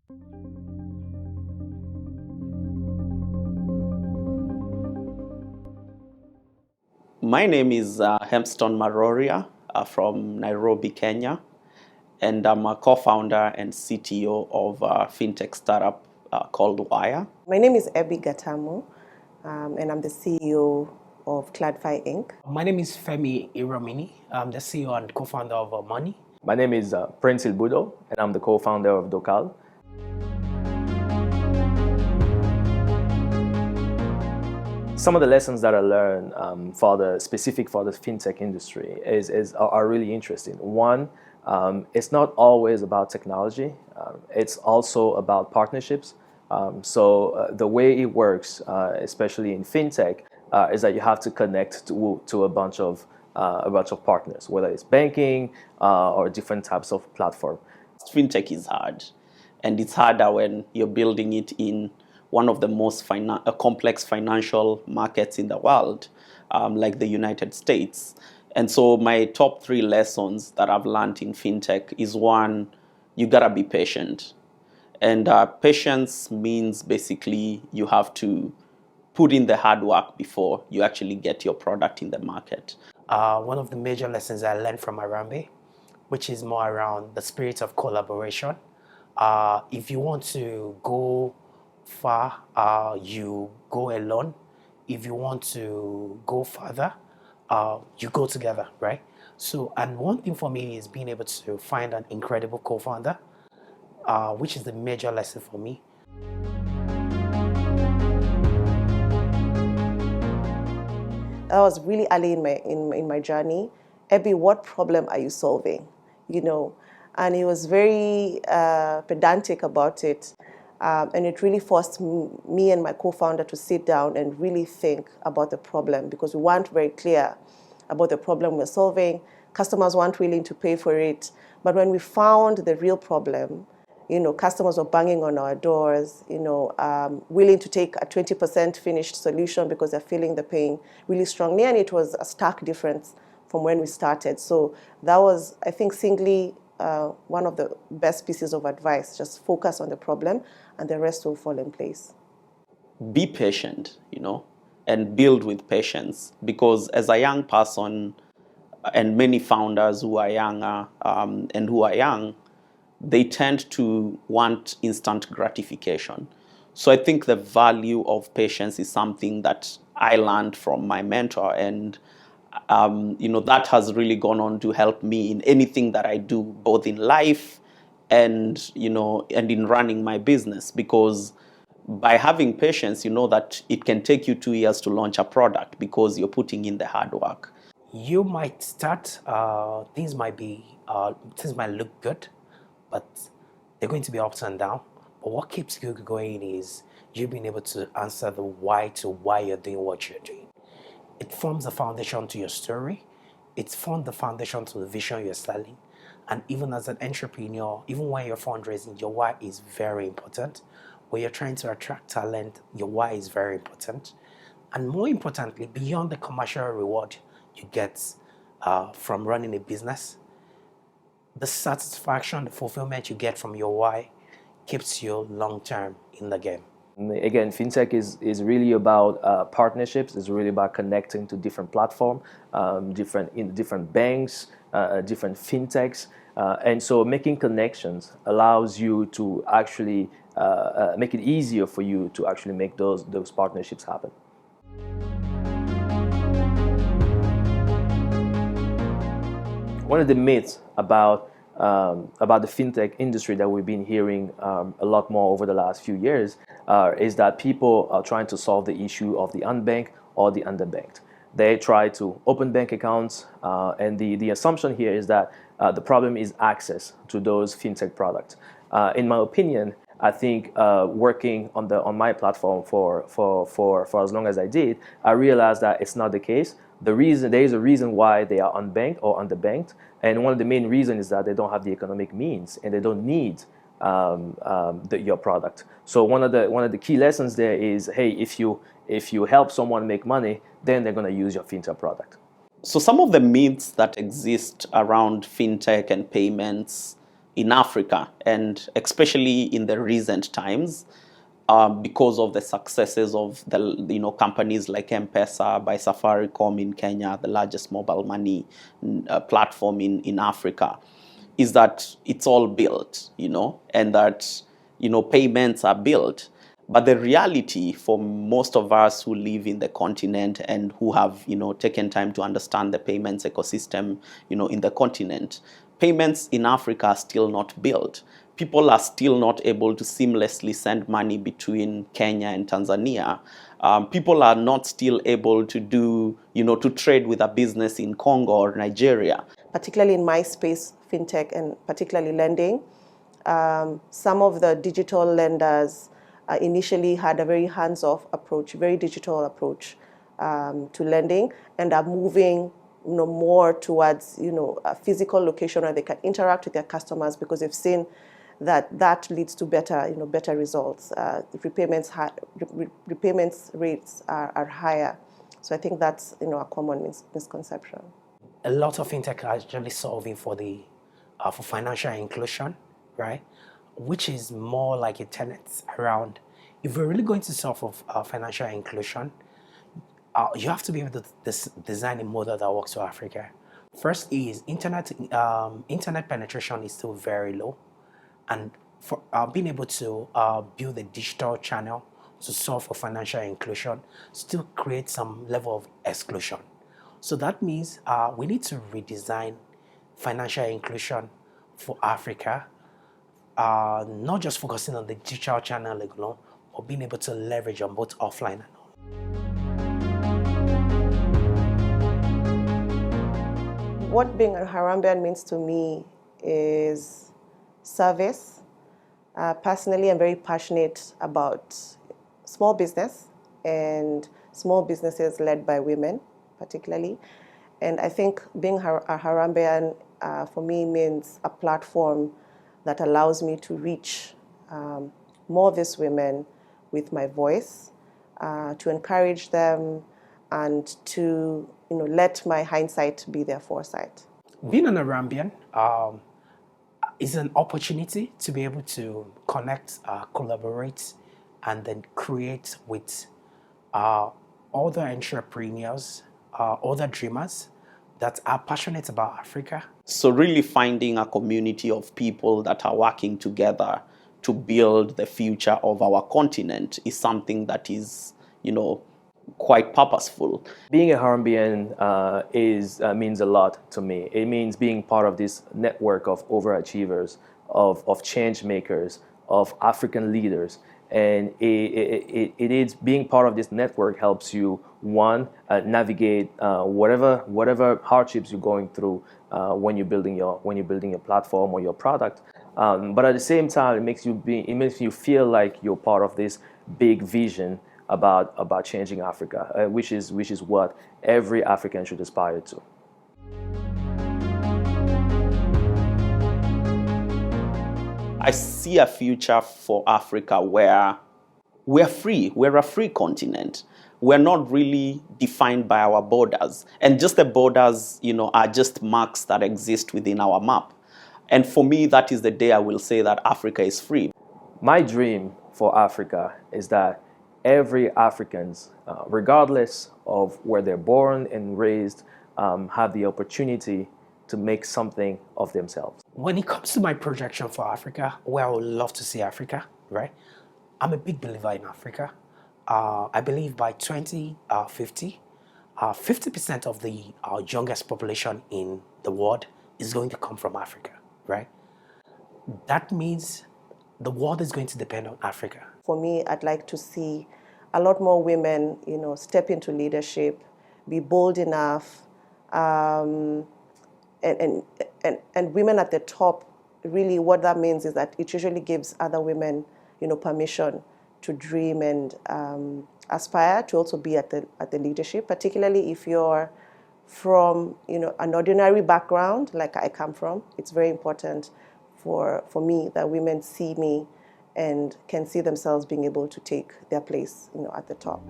My name is Hemston Maroria from Nairobi, Kenya, and I'm a co-founder and CTO of a fintech startup called Wire. My name is Abby Gatamu, and I'm the CEO of CladFi Inc. My name is Femi Iromini. I'm the CEO and co-founder of Money. My name is Prince Ilbudo, and I'm the co-founder of Dokal. Some of the lessons that I learned specific for the fintech industry are really interesting. One, it's not always about technology. It's also about partnerships. The way it works, especially in fintech, is that you have to connect to a bunch of partners, whether it's banking or different types of platform. Fintech is hard, and it's harder when you're building it in one of the most complex financial markets in the world, like the United States. And so my top 3 lessons that I've learned in fintech is, one, you gotta be patient. And patience means basically you have to put in the hard work before you actually get your product in the market. One of the major lessons I learned from Harambe, which is more around the spirit of collaboration. If you want to go far, you go alone. If you want to go further, you go together, right? So, and one thing for me is being able to find an incredible co-founder, which is the major lesson for me. I was really early in my journey. Abby, what problem are you solving? And he was very pedantic about it. And it really forced me and my co-founder to sit down and really think about the problem, because we weren't very clear about the problem we're solving. Customers weren't willing to pay for it. But when we found the real problem, customers were banging on our doors, willing to take a 20% finished solution because they're feeling the pain really strongly. And it was a stark difference from when we started. So that was, I think, singly one of the best pieces of advice. Just focus on the problem and the rest will fall in place. Be patient, and build with patience, because as a young person, and many founders who are younger and who are young, they tend to want instant gratification. So I think the value of patience is something that I learned from my mentor, and that has really gone on to help me in anything that I do, both in life and in running my business. Because by having patience, you know that it can take you 2 years to launch a product because you're putting in the hard work. You might start, things might look good, but they're going to be ups and downs. But what keeps you going is you being able to answer the why to why you're doing what you're doing. It forms the foundation to your story. It forms the foundation to the vision you're selling. And even as an entrepreneur, even when you're fundraising, your why is very important. When you're trying to attract talent, your why is very important. And more importantly, beyond the commercial reward you get from running a business, the satisfaction, the fulfillment you get from your why keeps you long-term in the game. Again, fintech is really about partnerships. It's really about connecting to different platforms, different banks, different fintechs, and so making connections allows you to actually make it easier for you to actually make those partnerships happen. One of the myths about the fintech industry that we've been hearing a lot more over the last few years is that people are trying to solve the issue of the unbanked or the underbanked. They try to open bank accounts, and the assumption here is that the problem is access to those fintech products. In my opinion, I think working on my platform for as long as I did, I realized that it's not the case. There is a reason why they are unbanked or underbanked, and one of the main reasons is that they don't have the economic means and they don't need your product. So one of the key lessons there is, hey, if you help someone make money, then they're going to use your fintech product. So some of the myths that exist around fintech and payments in Africa, and especially in the recent times, because of the successes of the companies like M-Pesa by Safaricom in Kenya, the largest mobile money platform in Africa, is that it's all built, and that payments are built. But the reality for most of us who live in the continent and who have taken time to understand the payments ecosystem in the continent, payments in Africa are still not built. People are still not able to seamlessly send money between Kenya and Tanzania. People are not still able to to trade with a business in Congo or Nigeria. Particularly in my space, fintech, and particularly lending, some of the digital lenders initially had a very hands-off approach, very digital approach to lending, and are moving more towards a physical location where they can interact with their customers, because they've seen that leads to better results. Repayments rates are higher. So I think that's a common misconception. A lot of fintech are actually solving for for financial inclusion, right? Which is more like a tenet around, if we're really going to solve for financial inclusion, you have to be able to design a model that works for Africa. First is internet penetration is still very low, and for being able to build a digital channel to solve for financial inclusion still creates some level of exclusion. So that means we need to redesign financial inclusion for Africa, not just focusing on the digital channel alone, but being able to leverage on both offline and online. What being a Harambean means to me is service. Personally, I'm very passionate about small business and small businesses led by women, particularly. And I think being a Harambean for me means a platform that allows me to reach more of these women with my voice, to encourage them, and to let my hindsight be their foresight. Being an Harambean is an opportunity to be able to connect, collaborate, and then create with other entrepreneurs, other dreamers that are passionate about Africa. So really finding a community of people that are working together to build the future of our continent is something that is, quite purposeful. Being a Harambean means a lot to me. It means being part of this network of overachievers, of change makers, of African leaders. And it is being part of this network helps you, one, navigate whatever hardships you're going through when you're building your platform or your product. But at the same time, it makes you feel like you're part of this big vision about changing Africa, which is what every African should aspire to. I see a future for Africa where we're free. We're a free continent. We're not really defined by our borders. And just the borders, are just marks that exist within our map. And for me, that is the day I will say that Africa is free. My dream for Africa is that every Africans, regardless of where they're born and raised, have the opportunity to make something of themselves. When it comes to my projection for Africa, where I would love to see Africa, right? I'm a big believer in Africa. I believe by 2050, 50% of the youngest population in the world is going to come from Africa, right? That means the world is going to depend on Africa. For me, I'd like to see a lot more women, step into leadership, be bold enough, and women at the top. Really, what that means is that it usually gives other women, permission to dream and aspire to also be at the leadership. Particularly if you're from, an ordinary background like I come from. It's very important for me that women see me and can see themselves being able to take their place, at the top.